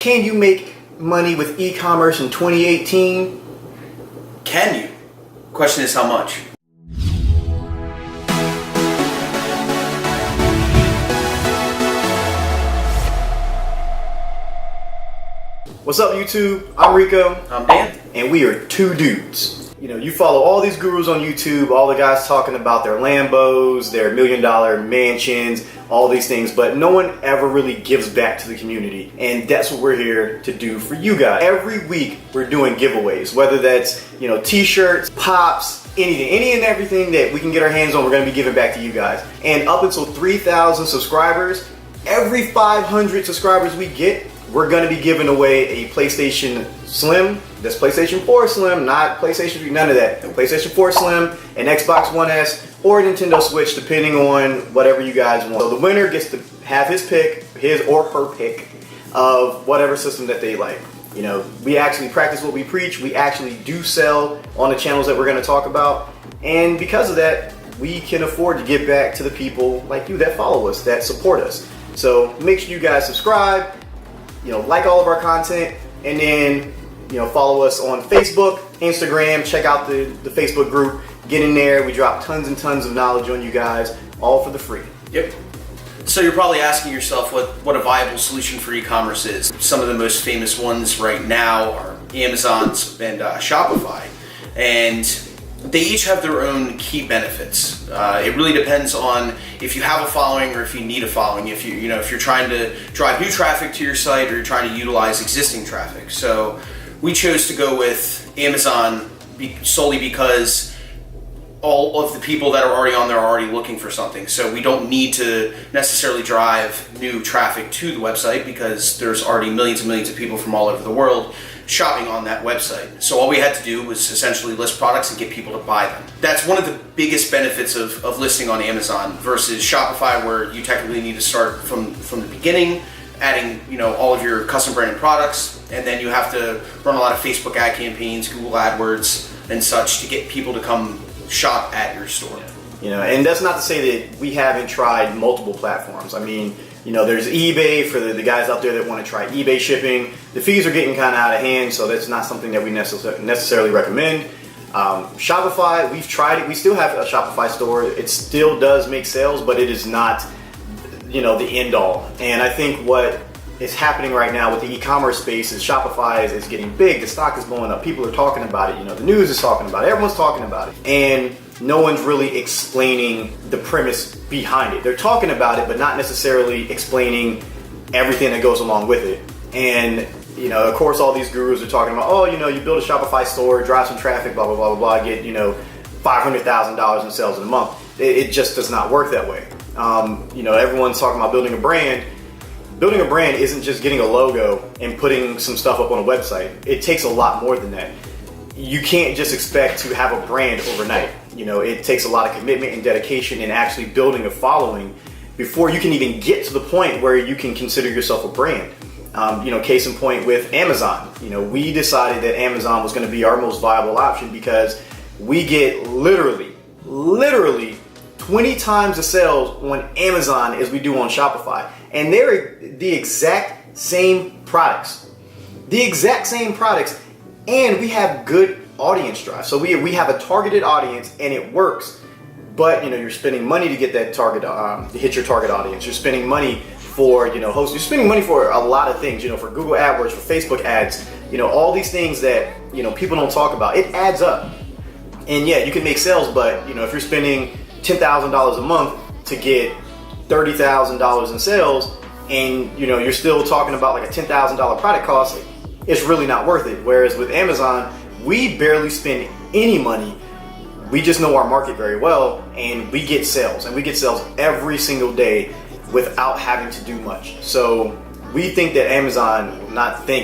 Can you make money with e-commerce in 2018? Can you? Question is how much? What's up, YouTube? I'm Rico. I'm Dan. And we are two dudes. You know, you follow all these gurus on YouTube, all the guys talking about their Lambos, their $1 million mansions, all these things, but no one ever really gives back to the community. And that's what we're here to do for you guys. Every week we're doing giveaways, whether that's, you know, t-shirts, pops, anything, any and everything that we can get our hands on, we're going to be giving back to you guys. And up until 3,000 subscribers, every 500 subscribers we get, we're going to be giving away a PlayStation Slim. That's PlayStation 4 Slim, not PlayStation 3, none of that. PlayStation 4 Slim, an Xbox One S, or a Nintendo Switch, depending on whatever you guys want. So the winner gets to have his pick, his or her pick, of whatever system that they like. You know, we actually practice what we preach. We actually do sell on the channels that we're going to talk about. And because of that, we can afford to give back to the people like you that follow us, that support us. So make sure you guys subscribe, you know, like all of our content, and then, you know, follow us on Facebook, Instagram, check out the Facebook group, get in there. We drop tons and tons of knowledge on you guys, all for the free. Yep. So you're probably asking yourself what a viable solution for e-commerce is. Some of the most famous ones right now are Amazon's and Shopify, and they each have their own key benefits. It really depends on if you have a following or if you need a following. If you're trying to drive new traffic to your site or you're trying to utilize existing traffic. So we chose to go with Amazon solely because all of the people that are already on there are already looking for something. So we don't need to necessarily drive new traffic to the website because there's already millions and millions of people from all over the world shopping on that website. So all we had to do was essentially list products and get people to buy them. That's one of the biggest benefits of listing on Amazon versus Shopify, where you technically need to start from the beginning, adding, you know, all of your custom branded products, and then you have to run a lot of Facebook ad campaigns, Google AdWords and such to get people to come shop at your store. You know, and that's not to say that we haven't tried multiple platforms. I mean, you know, there's eBay for the guys out there that want to try eBay shipping. The fees are getting kind of out of hand, so that's not something that we necessarily recommend. Shopify, we've tried it. We still have a Shopify store. It still does make sales, but it is not, you know, the end all. And I think what is happening right now with the e-commerce space is Shopify is getting big. The stock is blowing up. People are talking about it. You know, the news is talking about it. Everyone's talking about it. And no one's really explaining the premise behind it. They're talking about it, but not necessarily explaining everything that goes along with it. And, you know, of course, all these gurus are talking about, oh, you know, you build a Shopify store, drive some traffic, blah, blah, blah, blah, blah, get, you know, $500,000 in sales in a month. It just does not work that way. You know, everyone's talking about building a brand. Building a brand isn't just getting a logo and putting some stuff up on a website. It takes a lot more than that. You can't just expect to have a brand overnight. You know, it takes a lot of commitment and dedication in actually building a following before you can even get to the point where you can consider yourself a brand. You know, case in point with Amazon. You know, we decided that Amazon was going to be our most viable option because we get literally 20 times the sales on Amazon as we do on Shopify. And they're the exact same products. The exact same products. And we have good audience drive. So we have a targeted audience and it works. But, you know, you're spending money to get that target, to hit your target audience. You're spending money for, you know, hosts. You're spending money for a lot of things, you know, for Google AdWords, for Facebook ads, you know, all these things that, you know, people don't talk about. It adds up. And yeah, you can make sales, but, you know, if you're spending $10,000 a month to get $30,000 in sales and, you know, you're still talking about like a $10,000 product cost, it's really not worth it. Whereas with Amazon, we barely spend any money. We just know our market very well and we get sales, and we get sales every single day without having to do much. So we think that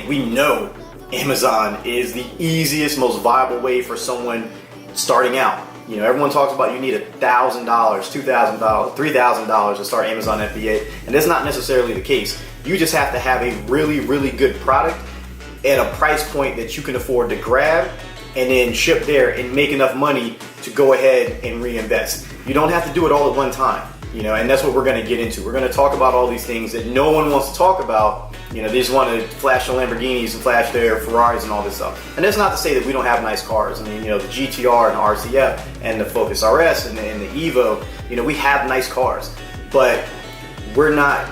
we know Amazon is the easiest, most viable way for someone starting out. You know, everyone talks about you need $1,000, $2,000, $3,000 to start Amazon FBA, and that's not necessarily the case. You just have to have a really, really good product at a price point that you can afford to grab and then ship there and make enough money to go ahead and reinvest. You don't have to do it all at one time. and that's what we're going to get into. We're going to talk about all these things that no one wants to talk about. They just want to flash their Lamborghinis and flash their Ferraris and all this stuff. And that's not to say that we don't have nice cars. I mean, the GTR and the RCF and the Focus RS and the Evo, we have nice cars, but we're not,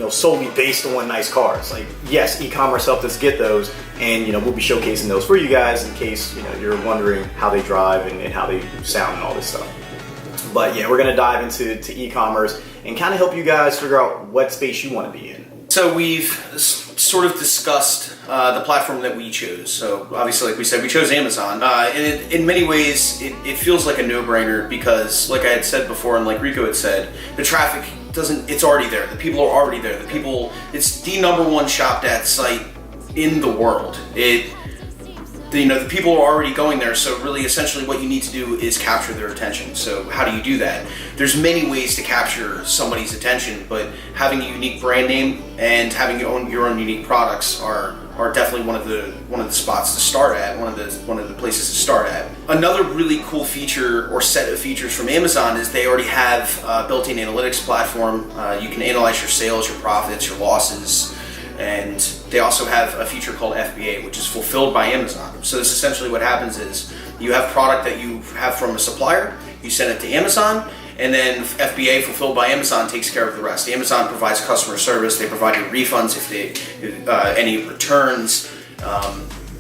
solely based on nice cars. Like, yes, e-commerce helped us get those, and we'll be showcasing those for you guys in case you're wondering how they drive and how they sound and all this stuff. But yeah, we're going to dive into e-commerce and kind of help you guys figure out what space you want to be in. So we've sort of discussed the platform that we chose. So obviously, like we said, we chose Amazon. And in many ways, it feels like a no-brainer because, like I had said before, and like Rico had said, the traffic it's already there. The people are already there. It's the number one shopped at site in the world. The people are already going there, so really essentially what you need to do is capture their attention. So how do you do that? There's many ways to capture somebody's attention, but having a unique brand name and having your own unique products are definitely one of the spots to start at, one of the places to start at. Another really cool feature or set of features from Amazon is they already have a built-in analytics platform. You can analyze your sales, your profits, your losses. And they also have a feature called FBA, which is fulfilled by Amazon. So this essentially what happens is you have product that you have from a supplier, you send it to Amazon, and then FBA, fulfilled by Amazon, takes care of the rest. Amazon provides customer service, they provide you refunds if any returns,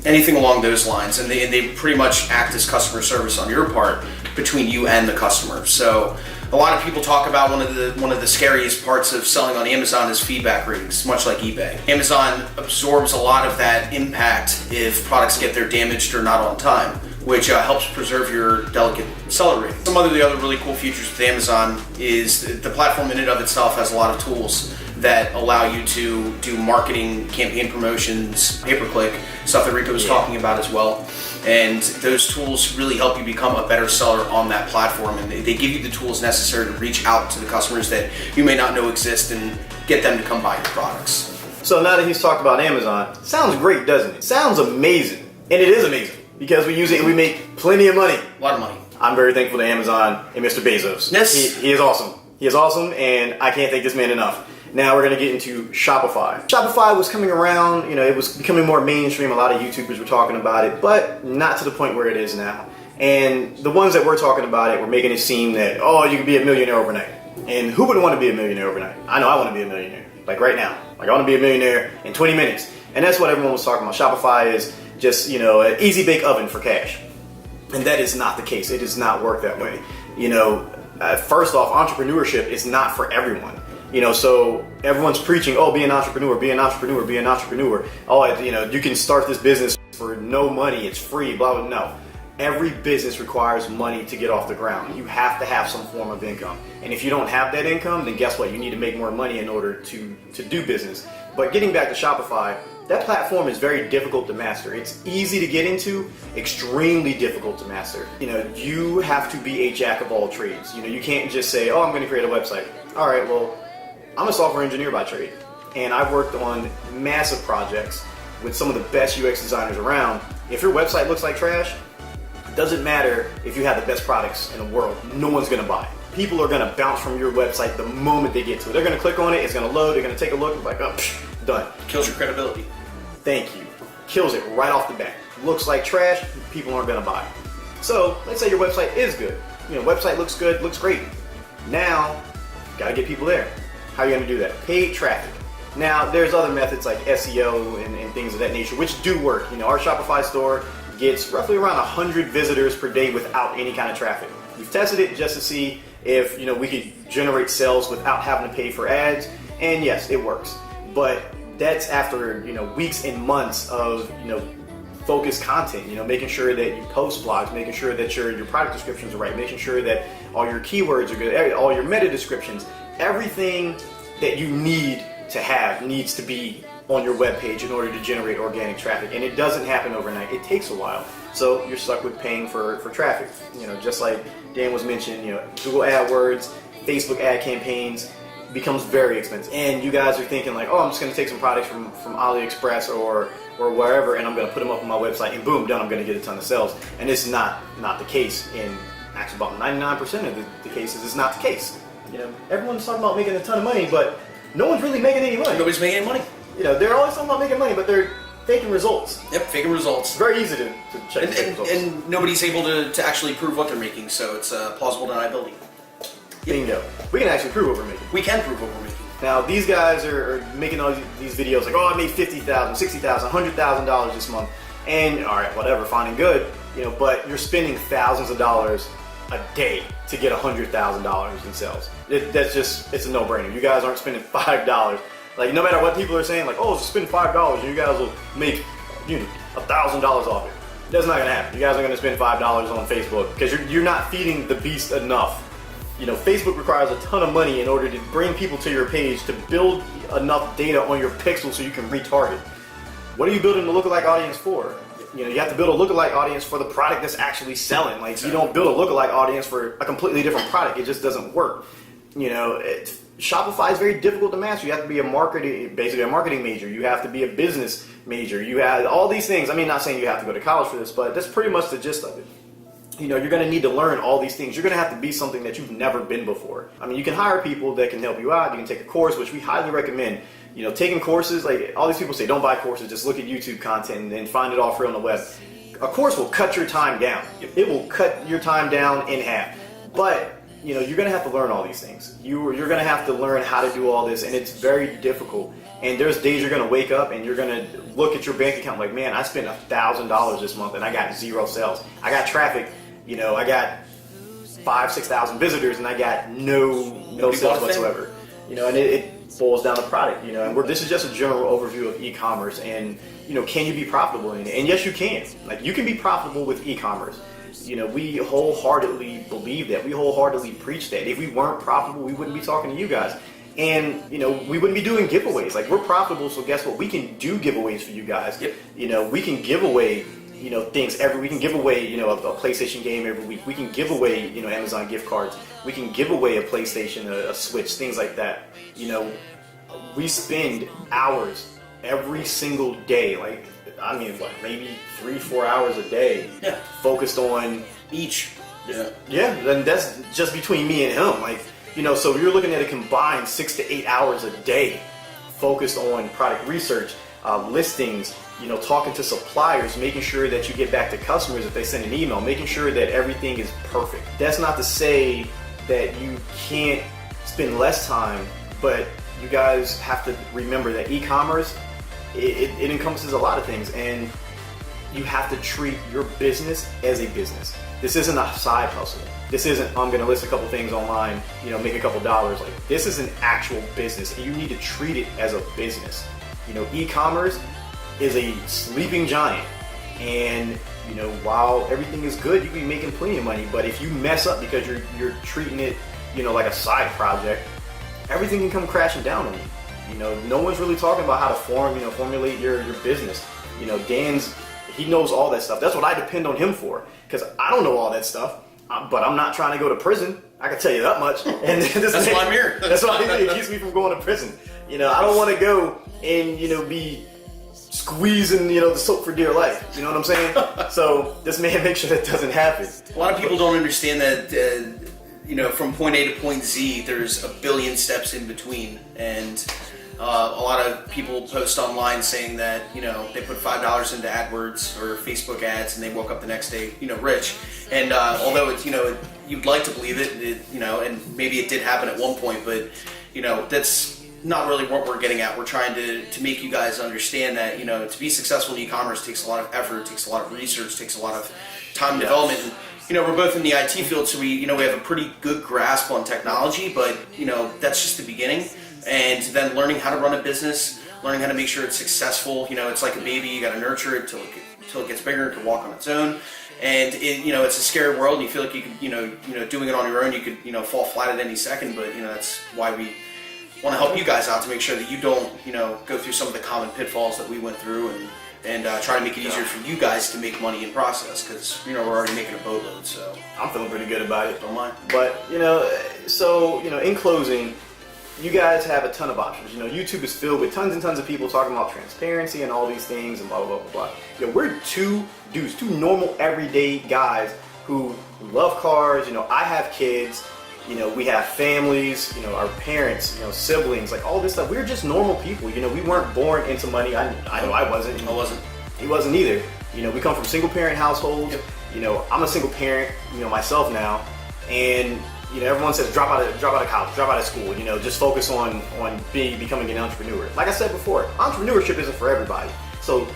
anything along those lines, and they pretty much act as customer service on your part between you and the customer. So a lot of people talk about one of the scariest parts of selling on Amazon is feedback ratings, much like eBay. Amazon absorbs a lot of that impact if products get there damaged or not on time, which helps preserve your delicate seller rating. Some of the other really cool features with Amazon is the platform in and of itself has a lot of tools that allow you to do marketing, campaign promotions, pay-per-click, stuff that Rico was talking about as well. And those tools really help you become a better seller on that platform, and they give you the tools necessary to reach out to the customers that you may not know exist and get them to come buy your products. So now that he's talked about Amazon, sounds great, doesn't it? Sounds amazing. And it is amazing because we use it and we make plenty of money. A lot of money. I'm very thankful to Amazon and Mr. Bezos. Yes. He is awesome. He is awesome, and I can't thank this man enough. Now we're going to get into Shopify. Shopify was coming around, it was becoming more mainstream. A lot of YouTubers were talking about it, but not to the point where it is now. And the ones that were talking about it were making it seem that, you can be a millionaire overnight. And who wouldn't want to be a millionaire overnight? I know I want to be a millionaire, like right now. Like I want to be a millionaire in 20 minutes. And that's what everyone was talking about. Shopify is just, an easy bake oven for cash. And that is not the case. It does not work that way. First off, entrepreneurship is not for everyone. So everyone's preaching, be an entrepreneur, be an entrepreneur, be an entrepreneur. You can start this business for no money, it's free, blah, blah, no. Every business requires money to get off the ground. You have to have some form of income. And if you don't have that income, then guess what? You need to make more money in order to do business. But getting back to Shopify, that platform is very difficult to master. It's easy to get into, extremely difficult to master. You have to be a jack of all trades. You can't just say, I'm going to create a website. All right, well, I'm a software engineer by trade, and I've worked on massive projects with some of the best UX designers around. If your website looks like trash, it doesn't matter if you have the best products in the world. No one's going to buy it. People are going to bounce from your website the moment they get to it. They're going to click on it, it's going to load, they're going to take a look, like, done. Kills your credibility. Thank you. Kills it right off the bat. Looks like trash, people aren't going to buy it. So let's say your website is good. Website looks good, looks great. Now, you got to get people there. How are you going to do that? Paid traffic. Now, there's other methods like SEO and things of that nature, which do work. Our Shopify store gets roughly around 100 visitors per day without any kind of traffic. We've tested it just to see if we could generate sales without having to pay for ads, and yes, it works. But that's after weeks and months of focused content, making sure that you post blogs, making sure that your product descriptions are right, making sure that all your keywords are good, all your meta descriptions. Everything that you need to have needs to be on your webpage in order to generate organic traffic, and it doesn't happen overnight. It takes a while, so you're stuck with paying for traffic. Just like Dan was mentioning, Google AdWords, Facebook ad campaigns becomes very expensive, and you guys are thinking like, I'm just going to take some products from AliExpress or wherever, and I'm going to put them up on my website, and boom, done. I'm going to get a ton of sales, and it's not the case in actually about 99% of the cases. It's not the case. You know, everyone's talking about making a ton of money, but no one's really making any money. Nobody's making any money. You know, they're always talking about making money, but they're faking results. Yep, faking results. It's very easy to check fake results. And nobody's able to actually prove what they're making, so it's plausible deniability. Bingo. We can actually prove what we're making. We can prove what we're making. Now, these guys are making all these videos like, oh, I made $50,000, $60,000, $100,000 this month. And, all right, whatever, fine and good. You know, but you're spending thousands of dollars a day to get $100,000 in sales. That's just, it's a no-brainer. You guys aren't spending $5. Like, no matter what people are saying, like, oh, just spend $5 and you guys will make, $1,000 off it. That's not going to happen. You guys are going to spend $5 on Facebook because you're not feeding the beast enough. You know, Facebook requires a ton of money in order to bring people to your page to build enough data on your pixel so you can retarget. What are you building a lookalike audience for? You know, you have to build a lookalike audience for the product that's actually selling. Like, you don't build a lookalike audience for a completely different product. It just doesn't work. You know, Shopify is very difficult to master. You have to be basically a marketing major. You have to be a business major. You have all these things. I mean, not saying you have to go to college for this, but that's pretty much the gist of it. You know, you're going to need to learn all these things. You're going to have to be something that you've never been before. I mean, you can hire people that can help you out. You can take a course, which we highly recommend. You know, taking courses, like all these people say, don't buy courses, just look at YouTube content and find it all free on the web. A course will cut your time down. It will cut your time down in half. But, you know, you're going to have to learn all these things. You're going to have to learn how to do all this, and it's very difficult. And there's days you're going to wake up and you're going to look at your bank account like, man, I spent $1,000 this month and I got 0 sales. I got traffic. You know, I got 5,000-6,000 visitors and I got no sales whatsoever. You know, and it boils down to product. You know, and this is just a general overview of e-commerce. And you know, can you be profitable in it? And yes, you can. Like, you can be profitable with e-commerce. You know, we wholeheartedly believe that. We wholeheartedly preach that. If we weren't profitable, we wouldn't be talking to you guys. And, you know, we wouldn't be doing giveaways. Like, we're profitable, so guess what? We can do giveaways for you guys. Yep. You know, we can give away, you know, things we can give away, you know, a PlayStation game every week. We can give away, you know, Amazon gift cards. We can give away a PlayStation, a Switch, things like that. You know, we spend hours every single day, like, I mean, what, maybe 3-4 hours a day, focused on each. Yeah, and that's just between me and him. Like, you know, so you're looking at a combined 6 to 8 hours a day focused on product research, listings, you know, talking to suppliers, making sure that you get back to customers if they send an email, making sure that everything is perfect. That's not to say that you can't spend less time, but you guys have to remember that e-commerce, it encompasses a lot of things, and you have to treat your business as a business. This isn't a side hustle. This isn't, I'm going to list a couple things online, you know, make a couple dollars. Like, this is an actual business, and you need to treat it as a business. You know, e-commerce is a sleeping giant, and you know, while everything is good, you can be making plenty of money. But if you mess up because you're treating it, you know, like a side project, everything can come crashing down on you. You know, no one's really talking about how to formulate your business. You know, he knows all that stuff. That's what I depend on him for, because I don't know all that stuff. But I'm not trying to go to prison. I can tell you that much. And that's why I'm here. That's why it keeps me from going to prison. You know, I don't want to go and, you know, be squeezing, you know, the soap for dear life. You know what I'm saying? So this man makes sure that doesn't happen. A lot of people don't understand that, you know, from point A to point Z, there's a billion steps in between. And a lot of people post online saying that, you know, they put $5 into AdWords or Facebook ads and they woke up the next day, you know, rich. And although it's, you know, you'd like to believe it, you know, and maybe it did happen at one point, but, you know, that's not really what we're getting at. We're trying to make you guys understand that, you know, to be successful in e-commerce takes a lot of effort, takes a lot of research, takes a lot of time development. And, you know, we're both in the IT field, so we have a pretty good grasp on technology, but, you know, that's just the beginning. And then learning how to run a business, learning how to make sure it's successful. You know, it's like a baby. You got to nurture it till it gets bigger, it can walk on its own. And you know, it's a scary world. And you feel like you could, you know, doing it on your own, you could, you know, fall flat at any second. But you know, that's why we want to help you guys out to make sure that you don't, you know, go through some of the common pitfalls that we went through, and try to make it easier for you guys to make money in process, because you know we're already making a boatload. So I'm feeling pretty good about it. Don't mind. But you know, so you know, in closing, you guys have a ton of options. You know, YouTube is filled with tons and tons of people talking about transparency and all these things and blah, blah, blah, blah. You know, we're two dudes, two normal, everyday guys who love cars. You know, I have kids. You know, we have families, you know, our parents, you know, siblings, like all this stuff. We're just normal people. You know, we weren't born into money. I know I wasn't. I wasn't. He wasn't either. You know, we come from single parent households. Yep. You know, I'm a single parent, you know, myself now. And, you know, everyone says drop out of college, drop out of school, you know, just focus on becoming an entrepreneur. Like I said before, entrepreneurship isn't for everybody. So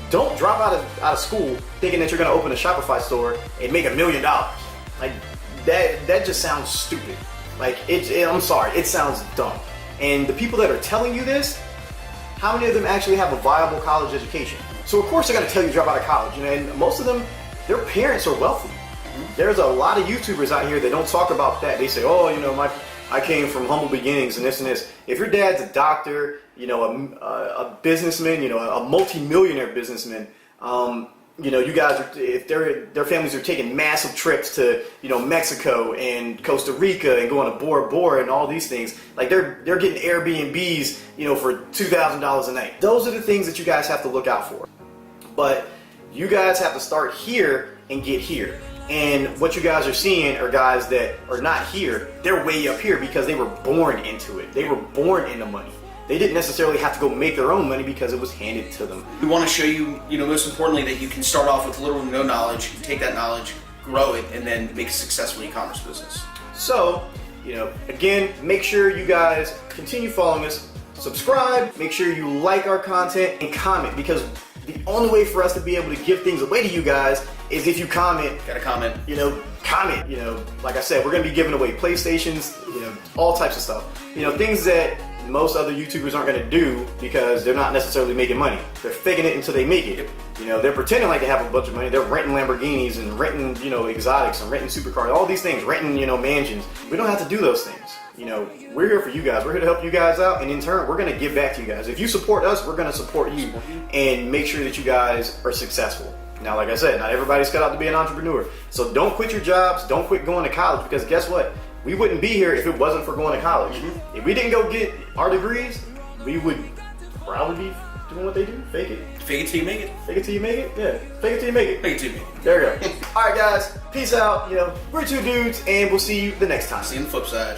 don't drop out of school thinking that you're going to open a Shopify store and make $1 million. Like that just sounds stupid. Like I'm sorry, it sounds dumb. And the people that are telling you this, how many of them actually have a viable college education? So of course they're going to tell you to drop out of college, you know, and most of them, their parents are wealthy. There's a lot of YouTubers out here that don't talk about that. They say, oh, you know, I came from humble beginnings and this and this. If your dad's a doctor, you know, a businessman, you know, a multi-millionaire businessman, you know, you guys are, if their families are taking massive trips to, you know, Mexico and Costa Rica and going to Bora Bora and all these things, like they're getting Airbnbs, you know, for $2,000 a night. Those are the things that you guys have to look out for. But you guys have to start here and get here. And what you guys are seeing are guys that are not here. They're way up here because they were born into it. They were born into money. They didn't necessarily have to go make their own money because it was handed to them. We want to show you, you know, most importantly, that you can start off with little or no knowledge, take that knowledge, grow it, and then make a successful e-commerce business. So, you know, again, make sure you guys continue following us, subscribe, make sure you like our content, and comment, because the only way for us to be able to give things away to you guys is if you comment. Gotta comment. You know, comment. You know, like I said, we're gonna be giving away PlayStations, you know, all types of stuff. You know, things that most other YouTubers aren't gonna do because they're not necessarily making money. They're faking it until they make it. You know, they're pretending like they have a bunch of money. They're renting Lamborghinis and renting, you know, exotics and renting supercars, all these things, renting, you know, mansions. We don't have to do those things. You know, we're here for you guys. We're here to help you guys out, and in turn, we're gonna give back to you guys. If you support us, we're gonna support you and make sure that you guys are successful. Now, like I said, not everybody's cut out to be an entrepreneur. So don't quit your jobs, don't quit going to college, because guess what? We wouldn't be here if it wasn't for going to college. If we didn't go get our degrees, we would probably be doing what they do. Fake it. Fake it till you make it. Fake it till you make it? Yeah. Fake it till you make it. Fake it till you make it. There we go. All right, guys. Peace out. You know, we're two dudes, and we'll see you the next time. See you on the flip side.